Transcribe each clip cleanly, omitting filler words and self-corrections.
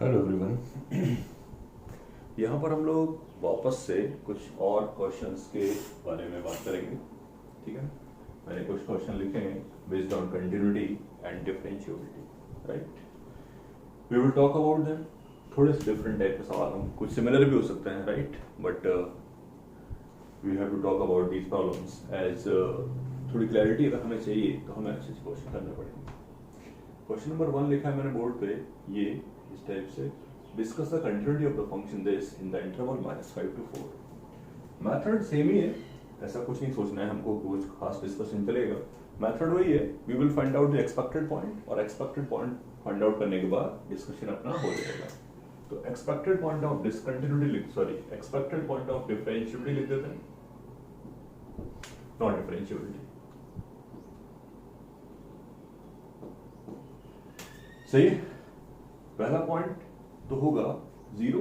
Hello everyone. यहाँ पर हम लोग वापस से कुछ और क्वेश्चंस के बारे में बात करेंगे। ठीक है, मैंने कुछ क्वेश्चन लिखे हैं based on continuity and differentiability, right. We will talk about them. थोड़े से डिफरेंट टाइप के सवाल हम, कुछ सिमिलर भी हो सकते हैं, right, but we have to talk about these problems as थोड़ी क्लैरिटी अगर हमें चाहिए तो हमें अच्छे से क्वेश्चन करने पड़ेंगे। क्वेश्चन नंबर 1 लिखा है मैंने बोर्ड पे, ये इस टाइप से, discuss the continuity of the function this in the interval -5 to 4। Method same ही है, ऐसा कुछ नहीं सोचना है हमको, कुछ खास डिस्कशन चलेगा। मेथड वही है, we will find out the expected point, और एक्सपेक्टेड पॉइंट फाइंड आउट करने के बाद डिस्कशन अपना हो जाएगा। तो expected point of discontinuity expected point of differentiability लिख देते हैं, नॉट डिफरेंशिएबिलिटी। सही, पहला पॉइंट तो होगा 0।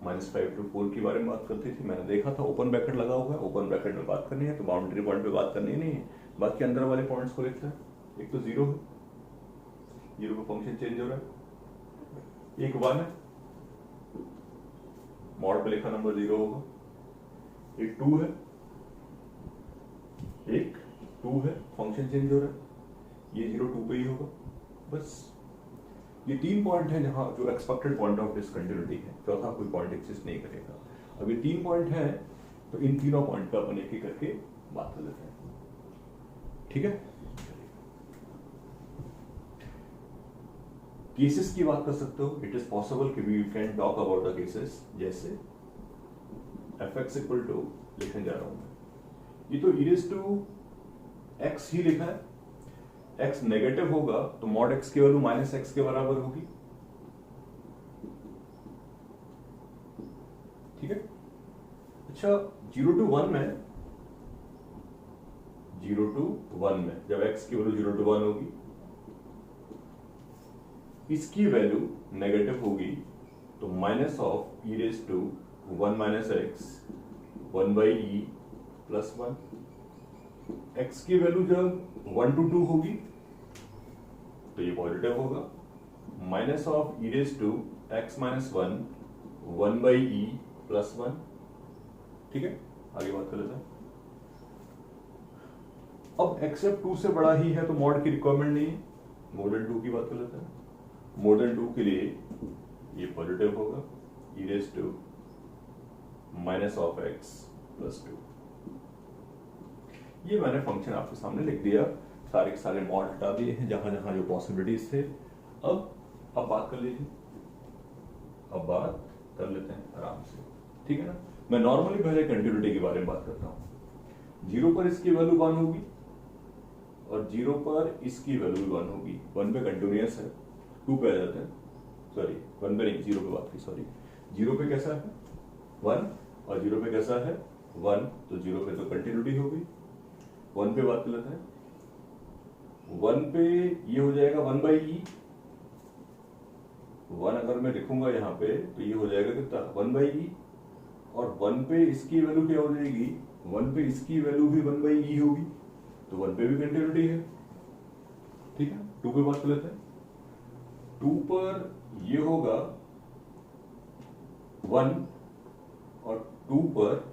-5 to 4 के बारे में बात करती थी, मैंने देखा था ओपन ब्रैकेट लगा हुआ है, ओपन ब्रैकेट में बात करनी है तो बाउंड्री पॉइंट पे बात करनी नहीं है, बाकी अंदर वाले पॉइंट्स को लिखते हैं। एक तो 0 है, 0 का फंक्शन चेंज हो रहा है, एक 1 है, मॉड पे लिखा नंबर 0 होगा, एक 2 है, एक 2 है, फंक्शन चेंज हो रहा है, ये 0 2 पे ही होगा। बस ये 3 पॉइंट है जहां जो एक्सपेक्टेड पॉइंट ऑफ डिसकंटिन्यूटी है, चौथा कोई पॉइंट एग्जिस्ट नहीं करेगा। अब ये 3 पॉइंट है तो इन तीनों पॉइंट पे अपन एक एक करके बात कर लेते हैं। ठीक है, केसेस की बात कर सकते हो। इट इज पॉसिबल कि we can talk about the cases, जैसे fx इक्वल टू लिखने जा रहा हूं मैं, ये तो e⁻x ही लिखा है, x नेगेटिव होगा तो मॉड x की वैल्यू -x के बराबर होगी। ठीक है, अच्छा 0 to 1 में, 0 to 1 में जब x की वैल्यू 0 to 1 होगी, इसकी वैल्यू नेगेटिव होगी तो -e⁻1 - x 1/e + 1। x की वैल्यू जब 1 to 2 होगी तो ये पॉजिटिव होगा, -e⁻x - 1 1/e + 1। ठीक है, आगे बात कर लेते हैं। अब x जब 2 से बड़ा ही है तो मॉड की रिक्वायरमेंट नहीं है, मोर देन 2 की बात कर लेते हैं। मोर देन 2 के लिए ये पॉजिटिव होगा, e⁻x + 2। ये मैंने फंक्शन आपके सामने लिख दिया, सारे के सारे मॉड हटा दिए हैं जहां जहां जो पॉसिबिलिटीज थे। अब बात कर लीजिए, अब बात कर लेते हैं आराम से। ठीक है ना, मैं नॉर्मली पहले कंटिन्यूटी के बारे में बात करता हूं। 0 पर इसकी वैल्यू 1 होगी और 0 पर इसकी वैल्यू 1 होगी। 1 पे कंटिन्यूअस है, 2 पे आ जाते हैं, सॉरी 1 पे नहीं, 0 पे बात की, सॉरी। 0 पे कैसा है 1 और 0 पे कैसा है 1, तो 0 पे तो कंटिन्यूटी होगी। 1 पे बात कर लेते हैं, 1 पे ये हो जाएगा 1/e। 1 अगर मैं लिखूंगा यहाँ पे तो ये हो जाएगा कितना 1/e, और 1 पे इसकी वैल्यू क्या हो जाएगी, 1 पे इसकी वैल्यू भी 1/e होगी, तो 1 पे भी कंटिन्यूटी है। ठीक है, 2 पे बात कर लेते हैं। 2 पर ये होगा 1 और 2 पर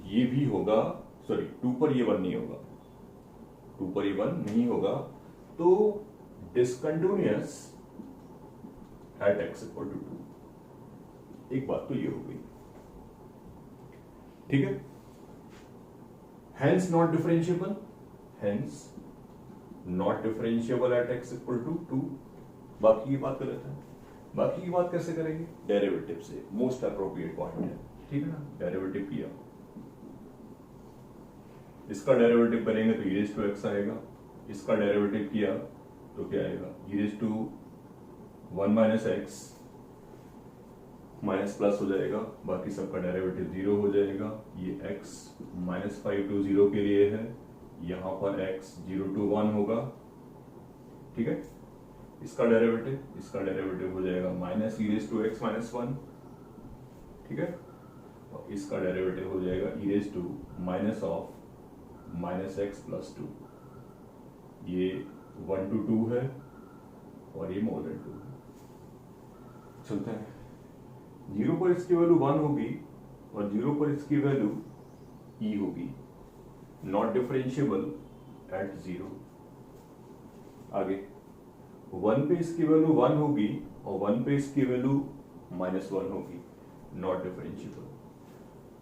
ये भी होगा, सॉरी 2 पर ये 1 नहीं होगा, 2 पर ये 1 नहीं होगा, तो डिसकंटिन्यूअस एट x = 2। एक बात तो ये हो गई। ठीक है, hence not differentiable, hence not differentiable eight x = 2। बाकी की बात कर लेते हैं। बाकी की बात कैसे करेंगे, डेरिवेटिव से, मोस्ट अप्रोप्रिएट पॉइंट है। ठीक है ना, डेरिवेटिव किया, इसका डेरिवेटिव करेंगे तो e⁻x आएगा, इसका डेरिवेटिव किया तो क्या आएगा, e⁻1 - x माइनस प्लस हो जाएगा, बाकी सबका डेरिवेटिव 0 हो जाएगा। ये x -5 to 0 के लिए है, यहां पर x 0 to 1 होगा। ठीक है, इसका डेरिवेटिव हो जाएगा -e⁻x - 1। ठीक है, और इसका डेरिवेटिव हो जाएगा -x + 2। ये 1 to 2 है और ये मोर देन 2 है। चलते हैं। 0 पर इसकी वैल्यू 1 होगी और 0 पर इसकी वैल्यू e होगी, नॉट डिफरेंशिएबल एट 0। आगे 1 पे इसकी वैल्यू 1 होगी और 1 पे इसकी वैल्यू -1 होगी, नॉट डिफरेंशिएबल।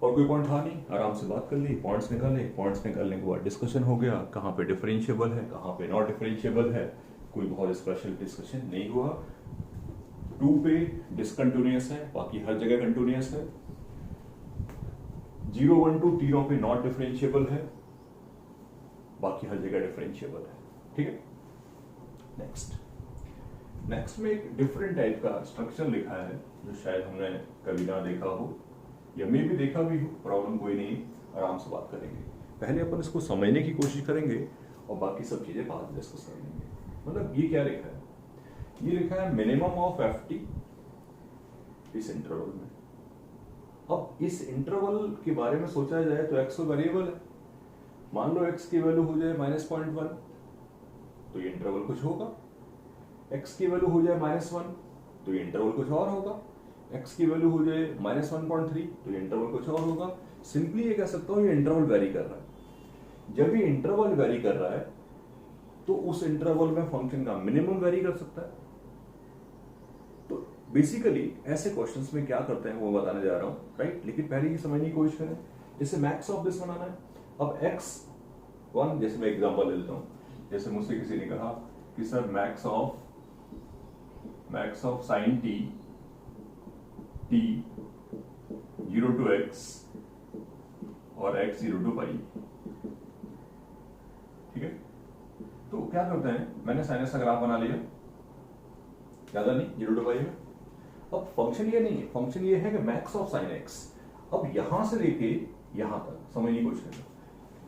और कोई पॉइंट था नहीं, आराम से बात कर ली, पॉइंट्स निकाले, पॉइंट्स निकालने के बाद डिस्कशन हो गया, कहाँ पे डिफरेंशिएबल है, कहाँ पे नॉट डिफरेंशिएबल है, कोई बहुत स्पेशल डिस्कशन नहीं हुआ। 2 पे डिसकंटिन्यूअस है, बाकी हर जगह कंटिन्यूअस है। 0, 1, 2 तीनों पे नॉट डिफरेंशिएबल है, बाकी हर जगह डिफरेंशिएबल है। ठीक है, नेक्स्ट में एक डिफरेंट टाइप का स्ट्रक्चर लिखा है जो शायद हमने कभी ना देखा हो या मे भी देखा भी हो, प्रॉब्लम कोई नहीं, आराम से बात करेंगे। पहले अपन इसको समझने की कोशिश करेंगे और बाकी सब चीजें बाद में डिस्कस कर लेंगे। मतलब ये क्या लिखा है, ये लिखा है मिनिमम ऑफ ft इस इंटरवल में। अब इस इंटरवल के बारे में सोचा जाए तो x वेरिएबल है, मान लो x की वैल्यू हो जाए -0.1 तो ये इंटरवल कुछ होगा, x की वैल्यू हो जाए -1 तो ये इंटरवल कुछ और होगा, x की वैल्यू हो जाए -1.3 तो ये इंटरवल कुछ और होगा। सिंपली ये कह सकता हूं ये इंटरवल वेरी कर रहा है। जब ये इंटरवल वेरी कर रहा है तो उस इंटरवल में फंक्शन का मिनिमम वेरी कर सकता है। तो बेसिकली ऐसे क्वेश्चंस में क्या करते हैं वो बताने जा रहा हूं, राइट। लेकिन पहले ये समझने की कोशिश करें, जैसे मैक्स ऑफ दिस बनाना है। अब x1, जैसे मैं एग्जांपल ले लेता हूं, जैसे मुझसे किसी ने कहा कि sir max of sine t 0 to x और x 0 to पाई। ठीक है, तो क्या करते हैं, मैंने साइनस का ग्राफ बना लिया, ज्यादा नहीं, 0 to पाई में। अब फंक्शन ये नहीं है, फंक्शन ये है कि मैक्स ऑफ साइन x। अब यहां से लेके यहां तक समझने की कोशिश करना।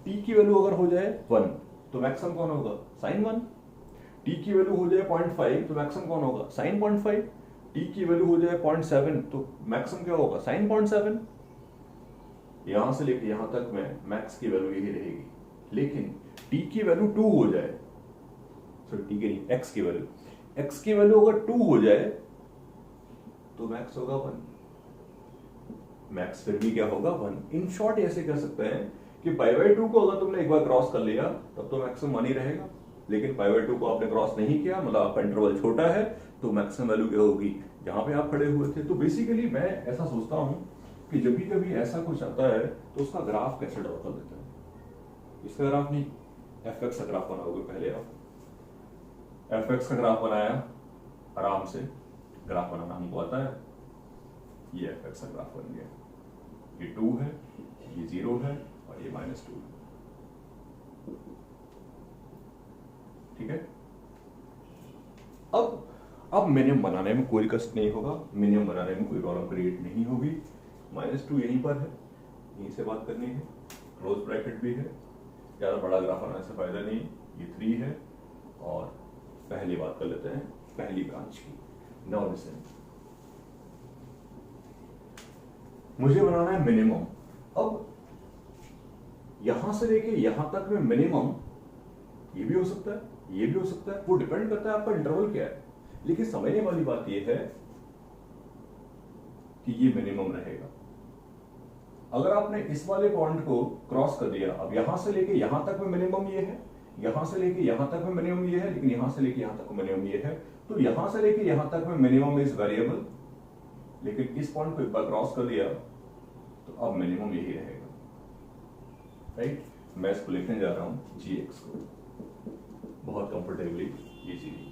t की वैल्यू अगर हो जाए 1 तो मैक्सिमम कौन होगा, साइन 1। t की वैल्यू हो जाए 0.5 तो मैक्सिमम कौन होगा, साइन 0.5। t की वैल्यू हो जाए 0.7 तो मैक्सिमम क्या होगा, साइन 0.7। यहां से लेके यहां तक में मैक्स की वैल्यू यही रहेगी। लेकिन t की वैल्यू 2 हो जाए, सॉरी t की नहीं, x की वैल्यू अगर 2 हो जाए तो मैक्स होगा 1। मैक्स फिर भी क्या होगा, 1। इन शॉर्ट ऐसे कह सकते हैं कि π/2 को अगर तुमने एक बार क्रॉस कर लिया तब तो मैक्सिमम 1 ही रहेगा। लेकिन π/2 को आपने क्रॉस नहीं किया, मतलब आपका इंटरवल छोटा है, तो मैक्सिमम वैल्यू क्या होगी, जहां पे आप खड़े हुए थे। तो बेसिकली मैं ऐसा सोचता हूं कि जब भी कभी ऐसा कुछ आता है तो उसका ग्राफ कैसे ड्रॉ कर देते हैं। इसका ग्राफ नहीं, fx का ग्राफ बनाओगे पहले आप। fx का ग्राफ बनाया, आराम से ग्राफ बनाना हमको आता है। ये fx का ग्राफ बन गया, ये 2 है, ये 0 है और ये -2 है। ठीक है, अब मिनिमम बनाने में कोई कष्ट नहीं होगा, मिनिमम बनाने में कोई प्रॉब्लम क्रिएट नहीं होगी। -2 यहीं पर है, यहीं से बात करनी है, क्लोज ब्रैकेट भी है, ज्यादा बड़ा ग्राफ बनाने से फायदा नहीं। ये 3 है और पहली बात कर लेते हैं पहली ब्रांच की। नाउ लिसन, मुझे बनाना है मिनिमम। अब यहां से लेके यहां तक में मिनिमम, ये भी हो सकता है, ये भी हो सकता है, वो डिपेंड करता है आपका इंटरवल क्या है। लेकिन समझने वाली बात यह है कि ये मिनिमम रहेगा। अगर आपने इस वाले पॉइंट को क्रॉस कर दिया, अब यहां से लेके यहां तक में मिनिमम ये है, यहां से लेके यहां तक में मिनिमम ये है, लेकिन यहां से लेके यहां तक में मिनिमम ये है, तो यहां से लेके यहां तक में मिनिमम इज वेरिएबल। लेकिन इस पॉइंट को एक बार क्रॉस कर दिया तो अब मिनिमम यही रहेगा, राइट। मैं इसको लिखने जा रहा हूं gx को बहुत कंफर्टेबली, इजीली।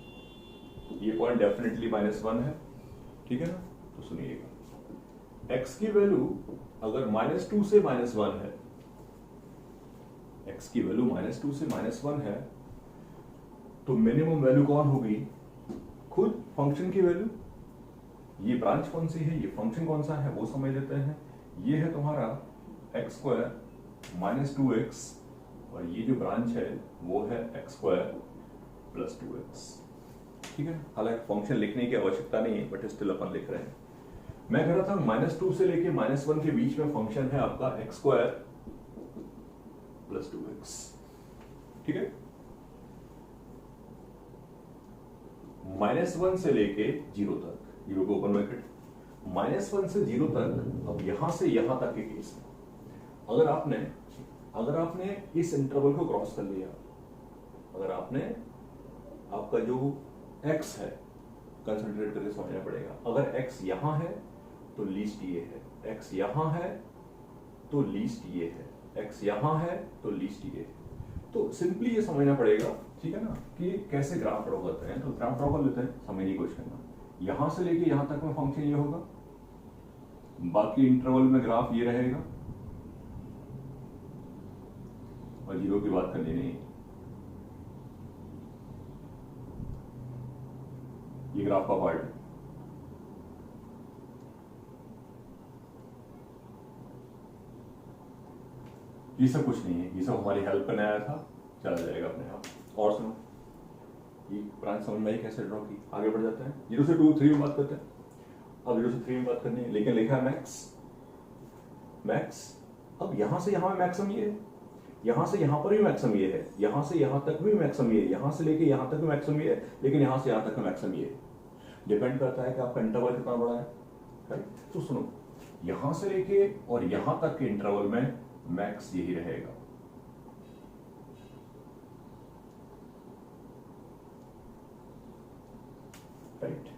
ये पॉइंट डेफिनेटली -1 है, ठीक है ना। तो सुनिएगा, x की वैल्यू अगर -2 से -1 है, x की वैल्यू -2 से -1 है, तो मिनिमम वैल्यू कौन होगी, खुद फंक्शन की वैल्यू। ये ब्रांच कौन सी है, ये फंक्शन कौन सा है वो समझ लेते हैं। ये है तुम्हारा x² -2x और ये जो ब्रांच है वो है x² + 2x। ठीक है, हालांकि फंक्शन लिखने की आवश्यकता नहीं है, बट स्टिल अपन लिख रहे हैं। मैं कह रहा था -2 से लेके -1 के बीच में फंक्शन है आपका x² + 2x। ठीक है, -1 से लेके 0 तक जीरो को ओपन ब्रैकेट, -1 से 0 तक। अब यहां से यहां तक के केस में अगर आपने इस इंटरवल को क्रॉस कर लिया, अगर आपने आपका जो x है कंसंट्रेट करके समझना पड़ेगा, अगर x यहां है तो लीस्ट ये है, x यहां है तो लीस्ट ये है, x यहां है तो लीस्ट ये है। तो सिंपली ये समझना पड़ेगा, ठीक है ना, कि कैसे ग्राफ ड्रॉ करते हैं। तो ग्राफ ड्रॉ कर लेते हैं, समझने की कोशिश करना। यहां से लेके यहां तक में फंक्शन ये होगा, बाकी इंटरवल में ग्राफ ये रहेगा, और जीरो की बात करनी नहीं। ये ग्राफ का पार्ट है। ये सब कुछ नहीं है, ये सब हमारी हेल्प करने आया था, चला जाएगा अपने आप। और सुनो, ये ब्रांच समझ में आई कैसे ड्रॉ की। आगे बढ़ जाते हैं, 0 से 2 3 में बात करते हैं। अब 0 से 3 में बात करनी है, लेकिन लिखा है मैक्स। अब यहां से यहां में मैक्सिमम ये है, यहां से यहां पर भी मैक्सिमम ये है, यहां से यहां तक भी मैक्सिमम ये है, यहां से लेके यहां तक भी मैक्सिमम ये है, लेकिन यहां से यहां तक मैक्सिमम ये है। डिपेंड करता है कि आपका इंटरवल कितना बड़ा है, राइट। तो सुनो, यहां से लेके और यहां तक के इंटरवल में मैक्स यही रहेगा, राइट।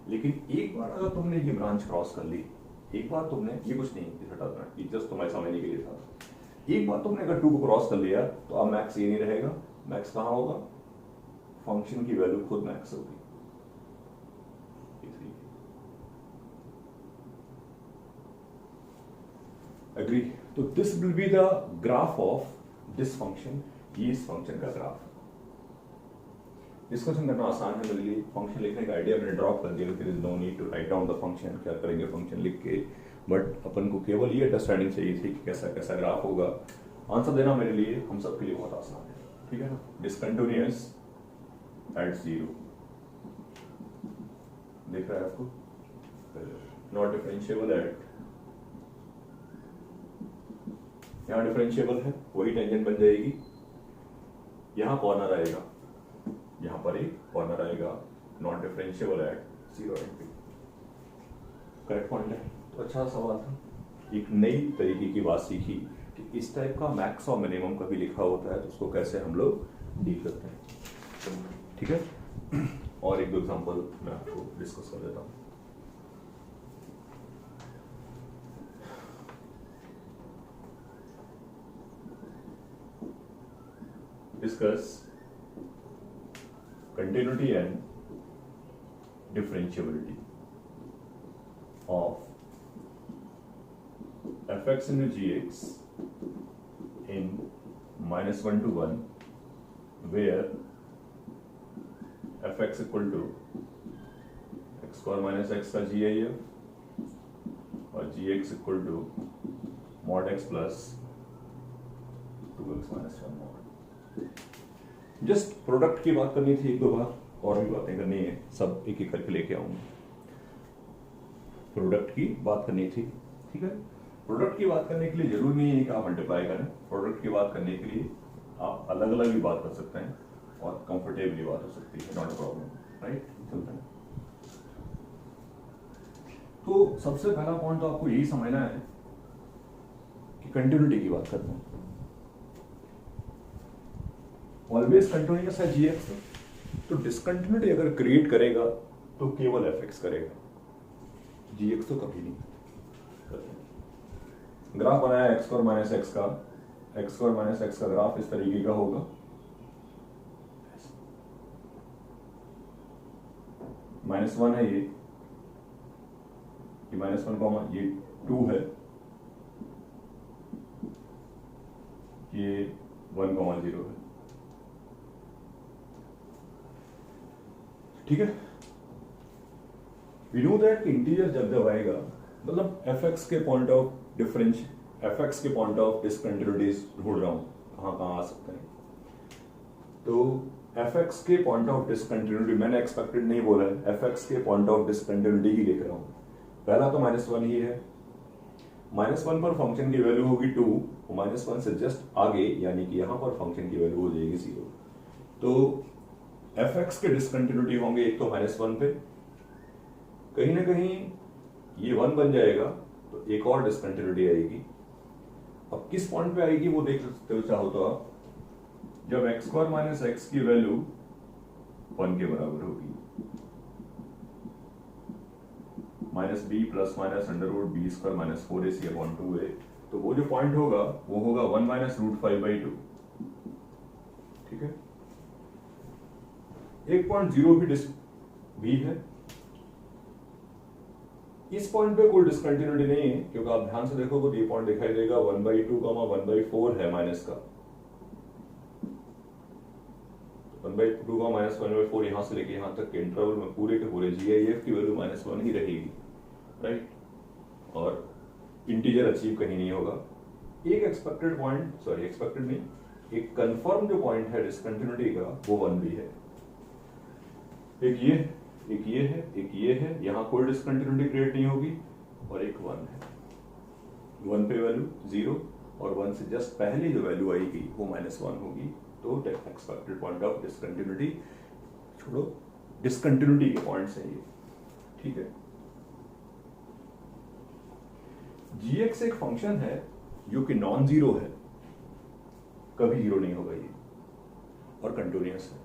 लेकिन एक बार अगर तुमने ये ब्रांच क्रॉस कर ली, एक बार तुमने, ये कुछ नहीं हटा देना, ये जस्ट तुम्हारे समझने के लिए था। एक बार तुमने अगर 2 को क्रॉस कर लिया तो अब मैक्स ये नहीं रहेगा, मैक्स कहां होगा, फंक्शन की वैल्यू खुद मैक्स होगी। एग्री। तो this will be the graph of this function, ये इस फंक्शन का ग्राफ। डिस्कशन करना आसान है मेरे लिए, फंक्शन लिखने का आइडिया मैंने ड्रॉप कर दिया, there is no need to write down the function, क्या करेंगे फंक्शन लिख के। बट अपन को केवल ये अंडरस्टैंडिंग चाहिए थी कि कैसा कैसा ग्राफ होगा। आंसर देना मेरे लिए, हम सबके लिए बहुत आसान है, ठीक है ना। डिसकंटिन्यूअस एट 0 दिख रहा है आपको, नॉट डिफरेंशिएबल एट, यहां डिफरेंशिएबल है, वही टेंजेंट बन जाएगी, यहां कॉर्नर आएगा, यहां पर एक कॉर्नर आएगा, not differentiable eight 0 and p। Correct point है। तो अच्छा सवाल था, एक नई तरीके की बात सीखी कि इस टाइप का मैक्स और मिनिमम कभी लिखा होता है तो उसको कैसे हम लोग डील करते हैं, ठीक है। और एक दो एग्जांपल मैं आपको डिस्कस कर देता हूं। Discuss continuity and differentiability of fx into gx in -1 to 1, where fx equal to x square minus x का GIF और gx equal to mod x plus 2x minus 1 mod। Just product की बात करनी थी, एक दो बार और भी बातें करनी है, सब एक एक करके लेके आऊंगा। प्रोडक्ट की बात करनी थी, ठीक है। प्रोडक्ट की बात करने के लिए जरूरी नहीं है कि आप मल्टीप्लाई करें, प्रोडक्ट की बात करने के लिए आप अलग अलग भी बात कर सकते हैं और कंफर्टेबली बात हो सकती है, नॉट अ प्रॉब्लम, राइट। चलते हैं। तो सबसे पहला पॉइंट तो आपको यही समझना है कि कंटिन्यूटी की बात करते हैं। ऑलवेज कंटिन्यूअस है जीएक्स, तो डिसकंटिन्यूटी अगर क्रिएट करेगा तो केवल एफएक्स करेगा, जीएक्स तो कभी नहीं। ग्राफ बनाया एक्स स्क्वायर माइनस एक्स का, एक्स स्क्वायर माइनस एक्स का ग्राफ इस तरीके का होगा, -1 है ये -1 कॉमा ये 2 है, ये 1,0 है, ठीक है। वी नो दैट इंटीजर जब जब आएगा, मतलब fx के पॉइंट ऑफ डिफरेंस, fx के पॉइंट ऑफ डिसकंटिन्यूटीज ढूंढ रहा हूं, कहां कहां आ सकते हैं। तो fx के पॉइंट ऑफ डिसकंटिन्यूटी मैंने एक्सपेक्टेड नहीं बोला है, fx के पॉइंट ऑफ डिसकंटिन्यूटी ही लिख रहा हूं। पहला तो -1 ही है, -1 पर फंक्शन की वैल्यू होगी 2, -1 से जस्ट आगे यानी कि यहां पर फंक्शन की वैल्यू हो जाएगी 0। तो fx के डिसकंटिन्यूटी होंगे एक तो -1 पे कहीं ना कहीं ये 1 बन जाएगा तो एक और डिसकंटिन्यूटी आएगी। अब किस पॉइंट पे आएगी वो देख सकते हो चाहो तो आप, जब एक्स स्क्वायर माइनस एक्स की वैल्यू 1 के बराबर होगी, minus b plus minus under root b square minus 4ac upon 2a, तो वो जो पॉइंट होगा वो होगा 1 माइनस रूट 5/2। ठीक है, 1.0 भी है। इस पॉइंट पे कोई डिसकंटिन्यूटी नहीं है क्योंकि आप ध्यान से देखोगे तो ये पॉइंट दिखाई देगा 1/2, 1/4 है माइनस का, 1/2 माइनस 1/4 यहां से लेके यहां तक के इंटरवल में पूरे के पूरे GIF की वैल्यू -1 ही रहेगी, राइट। और इंटीजर अचीव कहीं नहीं होगा। एक एक्सपेक्टेड पॉइंट, सॉरी एक्सपेक्टेड नहीं, एक कंफर्म जो पॉइंट है डिसकंटिन्यूटी का वो 1 भी है। एक ये है, एक ये है, यहां कोई डिसकंटिन्यूटी क्रिएट नहीं होगी, और एक 1 है। 1 पे वैल्यू 0 और 1 से जस्ट पहले जो वैल्यू आएगी वो -1 होगी। तो एक्सपेक्टेड पॉइंट ऑफ डिसकंटिन्यूटी, छोड़ो डिसकंटिन्यूटी के पॉइंट्स हैं ये, ठीक है। gx एक फंक्शन है जो कि नॉन जीरो है, कभी जीरो नहीं होगा ये, और कंटिन्यूअस है।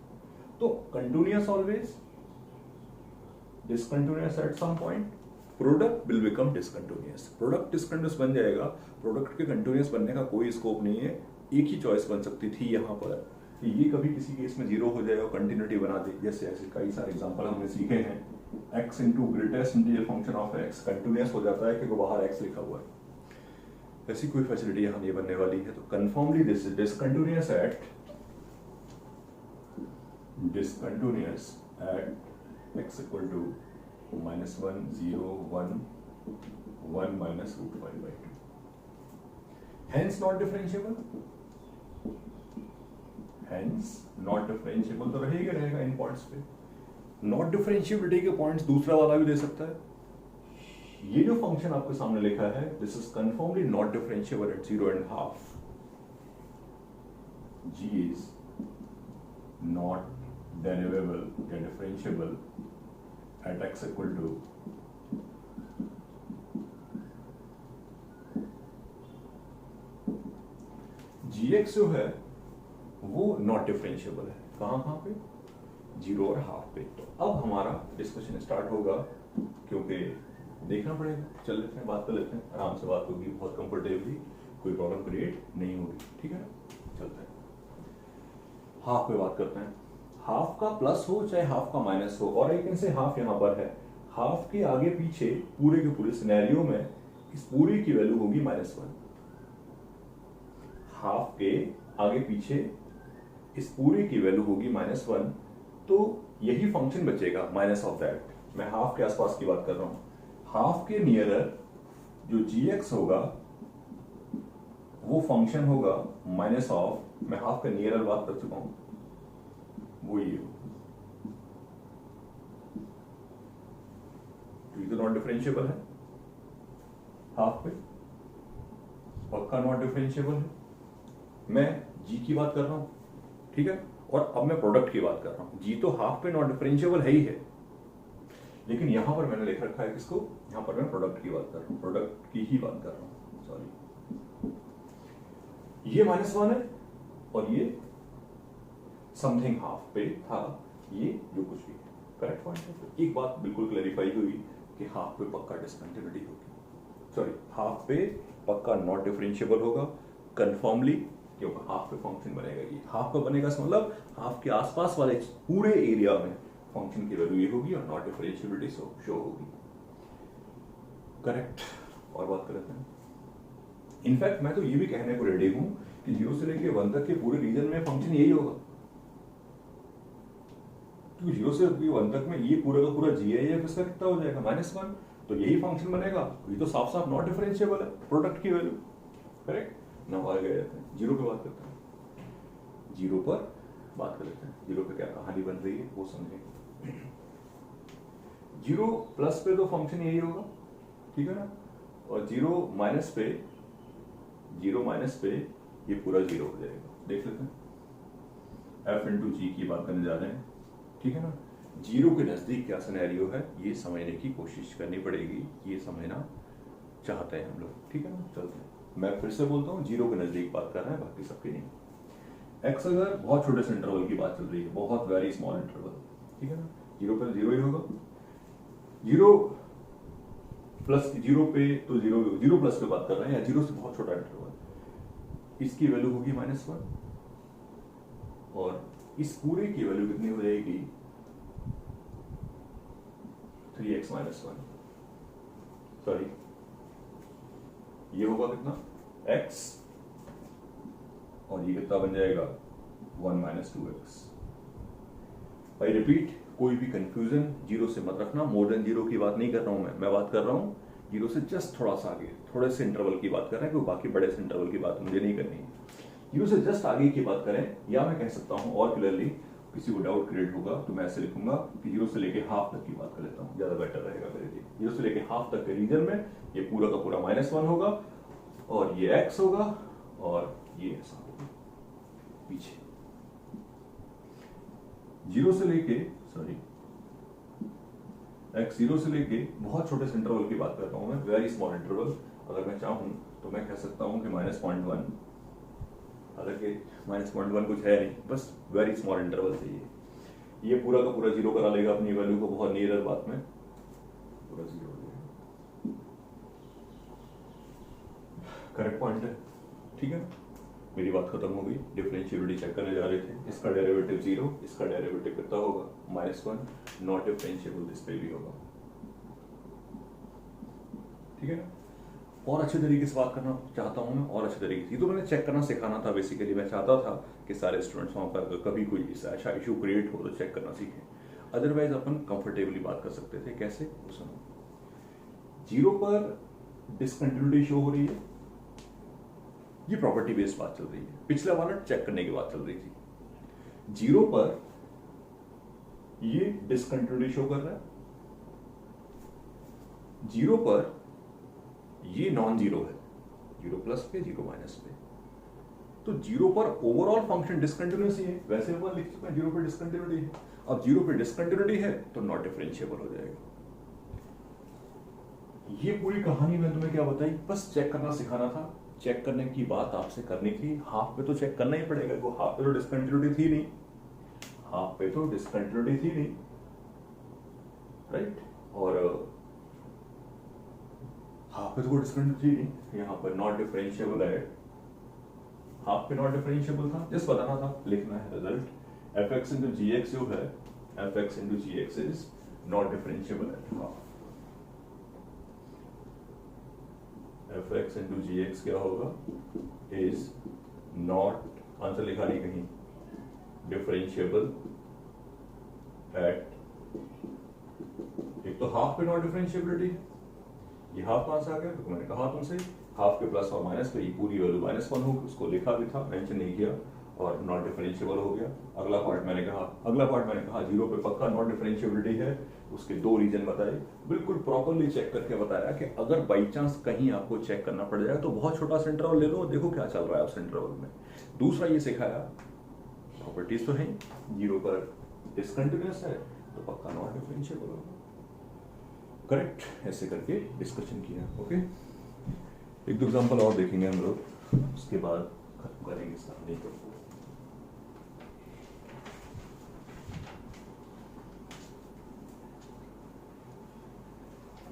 तो continuous always, discontinuous at some point, product will become discontinuous. Product discontinuous बन जाएगा, प्रोडक्ट के कंटिन्यूअस बनने का कोई स्कोप नहीं है। एक ही चॉइस बन सकती थी यहाँ पर कि ये कभी किसी केस में जीरो हो जाएगा, कंटिन्यूटी बना दे। जैसे ऐसे कई सारे एग्जांपल हमने सीखे हैं। x into greatest integer function of x continuous हो जाता है क्योंकि बाहर x लिखा हुआ है। ऐसी कोई फैसिलिटी यहाँ नहीं बनने वाली है। तो confirmly this is discontinuous at x equal to -1, 0, 1 minus root 5/2. Hence not differentiable. Hence not differentiable तो रहेगा इन पॉइंट्स पे। नॉट डिफरेंशिएबिलिटी के पॉइंट्स दूसरा वाला भी दे सकता है। ये जो फंक्शन आपके सामने लिखा है, this is confirmly not differentiable eight 0.5. G is not derivable या differentiable at x equal to gx जो है वो नॉट डिफरेंशिएबल है। कहां पे? 0 और हाफ पे। तो अब हमारा डिस्कशन स्टार्ट होगा, क्योंकि देखना पड़ेगा। चल लेते हैं, बात कर लेते हैं, आराम से बात होगी, बहुत कंफर्टेबली, कोई प्रॉब्लम क्रिएट नहीं होगी। ठीक है ना, चलते हैं। हाफ पे बात करते हैं। हाफ का प्लस हो चाहे हाफ का माइनस हो, और एक से हाफ यहाँ पर है, हाफ के आगे पीछे पूरे के पूरे सिनेरियो में इस पूरे की वैल्यू होगी -1। हाफ के आगे पीछे इस पूरे की वैल्यू होगी -1, तो यही फंक्शन बचेगा माइनस ऑफ दैट। मैं हाफ के आसपास की बात कर रहा हूं। हाफ के नियरर जो gx होगा वो फंक्शन होगा माइनस ऑफ, मैं हाफ का नियरर बात कर चुका हूं, वो ये हो। तो ये तो नॉट डिफरेंशिएबल है हाफ पे, पक्का नॉट डिफरेंशिएबल है। मैं g की बात कर रहा हूं, ठीक है, और अब मैं प्रोडक्ट की बात कर रहा हूं। g तो हाफ पे नॉट डिफरेंशिएबल है ही है, लेकिन यहां पर मैंने लिख रखा है किसको, यहां पर मैं प्रोडक्ट की बात कर रहा हूं, प्रोडक्ट की ही बात कर रहा हूं, सॉरी। ये -1 है और ये समथिंग हाफ पे था, ये जो कुछ भी करेक्ट पॉइंट है। तो एक बात बिल्कुल क्लैरिफाई हुई कि हाफ पे पक्का डिसकंटिन्यूटी होगी, सॉरी हाफ पे पक्का नॉट डिफरेंशिएबल होगा कन्फर्मली, क्योंकि हाफ पे फंक्शन बनेगा। ये हाफ पे बनेगा मतलब हाफ के आसपास वाले पूरे एरिया में फंक्शन की वैल्यू ये होगी और नॉट डिफरेंशिएबिलिटी शो होगी, करेक्ट। और बात करते हैं, इनफैक्ट मैं तो ये भी कहने को रेडी हूं कि 0 से लेके 1 तक के पूरे रीजन में फंक्शन यही होगा, क्योंकि 0 से 1 तक में ये पूरा का पूरा GIF इसका कितना हो जाएगा -1, तो यही फंक्शन बनेगा। ये तो साफ साफ नॉट डिफरेंशिएबल है प्रोडक्ट की वैल्यू, करेक्ट ना। आगे जाते हैं, 0 पे बात करते हैं, 0 पर बात कर लेते हैं। 0 पे क्या कहानी बन रही है वो समझेंगे। 0 प्लस पे तो फंक्शन यही होगा, ठीक है ना, और 0 माइनस पे ये पूरा 0 हो जाएगा। देख लेते हैं, f इंटू जी की बात करने जा रहे हैं, ठीक है ना। जीरो के नज़दीक क्या सिनेरियो है ये समझने की कोशिश करनी पड़ेगी, ये समझना चाहते हैं हम लोग, ठीक है ना। चलते हैं, मैं फिर से बोलता हूँ, जीरो के नज़दीक बात कर रहे हैं, बाकी सबकी नहीं। एक्स अगर बहुत छोटे से इंटरवल की बात चल रही है, बहुत वेरी स्मॉल इंटरवल, ठीक है ना, जीरो पे जीरो ही होगा, जीरो प्लस जीरो पे तो जीरो, जीरो प्लस पे बात कर रहे हैं, या जीरो से बहुत छोटा इंटरवल, इसकी वैल्यू होगी -1 और इस पूरे की वैल्यू कितनी हो जाएगी 3x - 1, सॉरी ये होगा कितना x और ये कितना बन जाएगा 1 - 2x। भाई रिपीट, कोई भी कंफ्यूजन जीरो से मत रखना, मोर देन जीरो की बात नहीं कर रहा हूं मैं बात कर रहा हूं जीरो से जस्ट थोड़ा सा आगे, थोड़े से इंटरवल की बात कर रहे हैं, क्योंकि बाकी बड़े से इंटरवल की बात मुझे नहीं करनी है। जीरो से जस्ट आगे की बात करें, या मैं कह सकता हूं और क्लियरली, किसी को डाउट क्रिएट होगा तो मैं ऐसे लिखूंगा कि जीरो से लेके हाफ तक की बात कर लेता हूं, ज्यादा बेटर रहेगा मेरे लिए। जीरो से लेके हाफ तक के रीजन में ये पूरा का पूरा -1 होगा और ये x होगा और ये ऐसा होगा पीछे। जीरो से लेके सॉरी x जीरो से लेके बहुत छोटे से इंटरवल की बात करता हूं मैं, वेरी स्मॉल इंटरवल। अगर मैं चाहूं तो मैं कह सकता हूं कि -0.1, हालांकि -0.1 कुछ है नहीं, बस वेरी स्मॉल इंटरवल चाहिए। ये पूरा का पूरा जीरो करा लेगा अपनी वैल्यू को बहुत नियर बात में, पूरा जीरो हो जाएगा, करेक्ट पॉइंट है, ठीक है। मेरी बात खत्म हो गई, डिफरेंशिएबिलिटी चेक करने जा रहे थे, इसका डेरिवेटिव 0, इसका डेरिवेटिव कितना होगा -1, नॉट डिफरेंशिएबल, इस पे भी होगा, ठीक है ना। और अच्छे तरीके से बात करना चाहता हूं मैं, और अच्छे तरीके से, तो मैंने चेक करना सिखाना था बेसिकली। मैं चाहता था कि सारे स्टूडेंट्स वहां पर कभी कोई ऐसा इशू क्रिएट हो तो चेक करना सीखें, अदरवाइज अपन कंफर्टेबली बात कर सकते थे। कैसे, वो सुनो। जीरो पर डिसकंटिन्यूटी शो हो रही है, ये प्रॉपर्टी बेस्ड बात चल रही है, पिछला वाला चेक करने की बात चल रही थी। जीरो पर ये डिसकंटिन्यूटी शो कर रहा है, जीरो पर ये नॉन जीरो है, जीरो प्लस पे जीरो माइनस पे, तो जीरो पर ओवरऑल फंक्शन डिसकंटिन्यूस ही है, वैसे अपन लिख चुके हैं जीरो पर डिसकंटिन्यूटी है। अब जीरो पर डिसकंटिन्यूटी है तो नॉट डिफरेंशिएबल हो जाएगा। ये पूरी कहानी मैं तुम्हें क्या बताई, बस चेक करना सिखाना था। चेक करने की बात आपसे करनी थी, हाफ पे तो चेक करना ही पड़ेगा, वो हाफ पे तो डिसकंटिन्यूटी थी नहीं, हाफ पे तो डिसकंटिन्यूटी थी नहीं, राइट, और हाफ पे तो डिसकंटिन्यूटी थी नहीं, यहाँ पर नॉट डिफरेंशिएबल है, हाफ पे नॉट डिफरेंशिएबल था, जस्ट बताना था, लिखना है रिजल्ट। fx into gx जो है, fx into gx is not differentiable at half। fx into gx क्या होगा, is not, आंसर लिखा नहीं कहीं, differentiable at, एक तो हाफ पे नॉट डिफरेंशिएबिलिटी है, ये हाफ कहां से आ गया, तो मैंने कहा तुमसे हाफ के प्लस और माइनस पे ये पूरी वैल्यू -1 होगी, उसको लिखा भी था, मेंशन नहीं किया, और नॉट डिफरेंशिएबल हो गया। अगला पार्ट मैंने कहा जीरो पे पक्का नॉट डिफरेंशिएबिलिटी है, उसके दो रीजन बताए, बिल्कुल प्रॉपर्ली चेक करके बताया कि अगर बाई चांस कहीं आपको चेक करना पड़ जाए तो बहुत छोटा सा इंटरवल ले लो, देखो क्या चल रहा है उस इंटरवल में। दूसरा ये सिखाया, प्रॉपर्टीज तो है, जीरो पर डिसकंटिन्यूअस है तो पक्का नॉट डिफरेंशिएबल होगा, करेक्ट, ऐसे करके डिस्कशन किया। ओके, एक दो एग्जांपल और देखेंगे हम लोग, उसके बाद खत्म करेंगे इस कहानी को।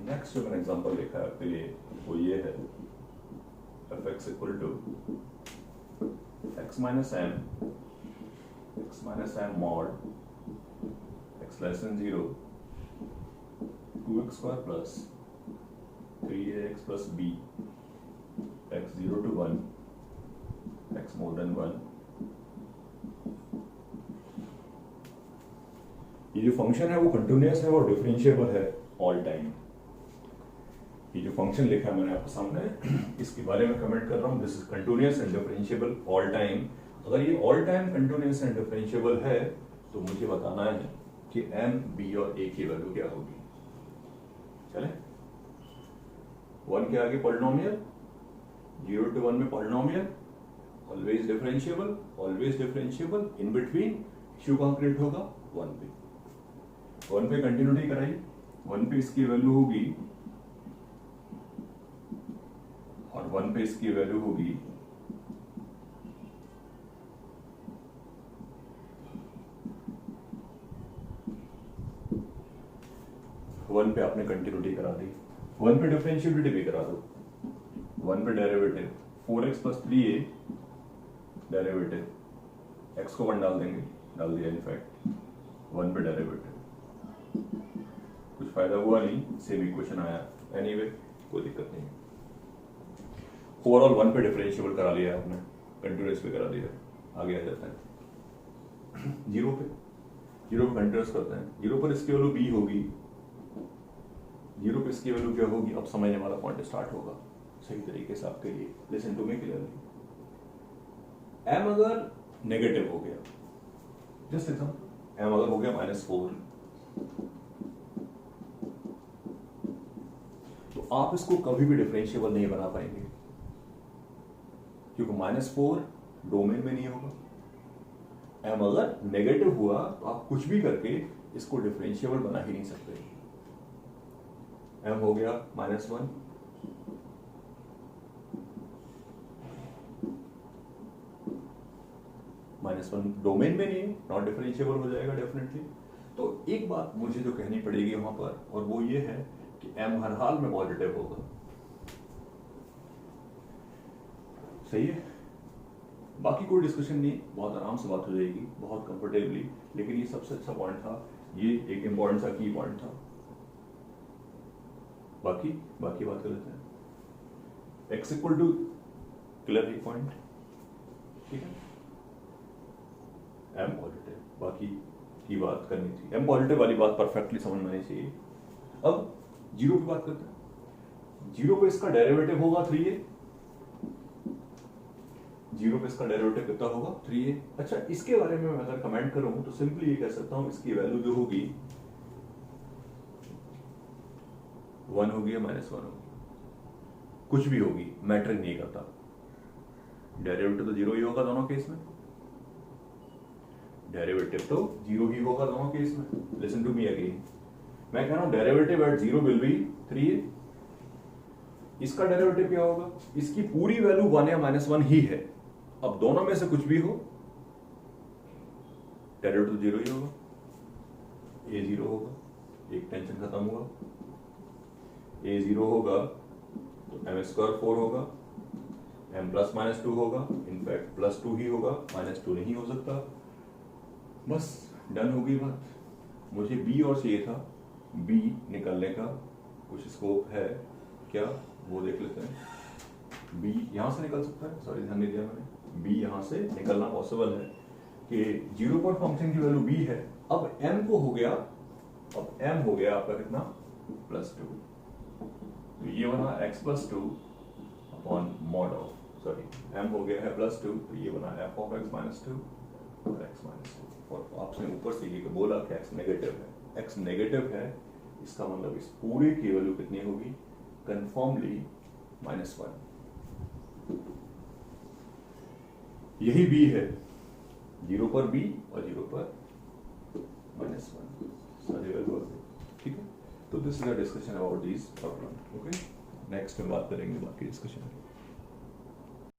नेक्स्ट जो मैंने एग्जांपल लिखा है आपके लिए वो ये है, fx equal to x minus m mod x less than 0 2x square plus 3ax plus b x 0 to 1 x more than 1। ये जो फंक्शन है वो कंटिन्यूअस है और डिफरेंशिएबल है ऑल टाइम। ये जो फंक्शन लिखा है मैंने आपके सामने, इसके बारे में कमेंट कर रहा हूँ, this is continuous and differentiable all time. अगर ये all time continuous and differentiable है तो मुझे बताना है कि m, b और a की वैल्यू क्या होगी। चले, 1 के आगे पॉलिनोमियल, 0 to 1 में polynomial, always differentiable, in between issue कहां क्रिएट होगा 1 पे। 1 पे कंटिन्यूटी कराई, 1 पे इसकी वैल्यू होगी और 1 पे इसकी वैल्यू होगी 1 पे आपने कंटिन्यूटी करा दी, 1 पे डिफरेंशिएबिलिटी भी करा दो, 1 पे derivative 4x plus 3a derivative, x को 1 डाल देंगे, डाल दिया इनफैक्ट, 1 पे डेरिवेटिव, कुछ फायदा हुआ नहीं, सेम इक्वेशन आया, एनीवे कोई दिक्कत नहीं। ओवरऑल 1 पे डिफरेंशिएबल करा लिया आपने, कंटिन्यूस पे करा दिया, आगे आ जाता है 0 पे कंटिन्यूस करते हैं, 0 पर इसकी वैल्यू b होगी, 0 पे इसकी वैल्यू क्या होगी, अब समझने वाला पॉइंट स्टार्ट होगा सही तरीके से आपके लिए, listen to me clearly. m अगर नेगेटिव हो गया, जस्ट एग्जांपल, m अगर हो गया -4, तो आप इसको कभी भी डिफरेंशिएबल नहीं बना पाएंगे, क्योंकि -4 डोमेन में नहीं होगा। m अगर नेगेटिव हुआ तो आप कुछ भी करके इसको डिफरेंशिएबल बना ही नहीं सकते। m हो गया -1, -1 डोमेन में नहीं है, नॉट डिफरेंशिएबल हो जाएगा डेफिनेटली। तो एक बात मुझे जो कहनी पड़ेगी वहां पर, और वो ये है कि m हर हाल में पॉजिटिव होगा, सही है, बाकी कोई डिस्कशन नहीं, बहुत आराम से बात हो जाएगी, बहुत कंफर्टेबली। लेकिन ये सबसे अच्छा पॉइंट था, ये एक इंपॉर्टेंट सा की पॉइंट था। बाकी बात कर लेते हैं। x इक्वल टू क्लियर एक पॉइंट, ठीक है, m पॉजिटिव, बाकी की बात करनी थी, m पॉजिटिव वाली बात परफेक्टली समझ में आनी चाहिए। अब 0 की बात करते हैं, 0 पे इसका डेरिवेटिव होगा 3a, 0 पे इसका डेरिवेटिव कितना होगा 3a। अच्छा, इसके बारे में मैं अगर कमेंट करूं तो सिंपली ये कह सकता हूं, इसकी वैल्यू जो होगी 1 होगी या -1 होगी, कुछ भी होगी, मैटर नहीं करता, डेरिवेटिव तो 0 ही होगा दोनों केस में, डेरिवेटिव तो 0 ही होगा दोनों केस में। लिसन टू मी अगेन, मैं कह रहा हूं derivative eight 0 will be 3a, इसका डेरिवेटिव क्या होगा, इसकी पूरी वैल्यू 1 या -1 ही है, अब दोनों में से कुछ भी हो डेरिवेटिव 0 ही होगा, a 0 होगा, एक टेंशन खत्म हुआ, a 0 होगा तो m² 4 होगा, m + -2 होगा, इनफैक्ट +2 ही होगा, -2 नहीं हो सकता, बस डन होगी बात। मुझे b और चाहिए था, b निकलने का कुछ स्कोप है क्या, वो देख लेते हैं। b यहां से निकल सकता है, सॉरी ध्यान नहीं दिया मैंने, b यहां से निकलना पॉसिबल है कि 0 पर फंक्शन की वैल्यू b है। अब m को हो गया, अब m हो गया आपका कितना +2, तो ये बना x + 2 upon mod of, sorry m हो गया है +2, तो ये बना f of x - 2 और x - 2। और आपने ऊपर से ये बोला कि x नेगेटिव है, x नेगेटिव है, इसका मतलब इस पूरे की वैल्यू कितनी होगी, कंफर्मली -1। यही b है, 0 पर b और 0 पर -1, सारी वैल्यू, ठीक है। तो this is a discussion about this problem, okay. Next में बात करेंगे बाकी डिस्कशन।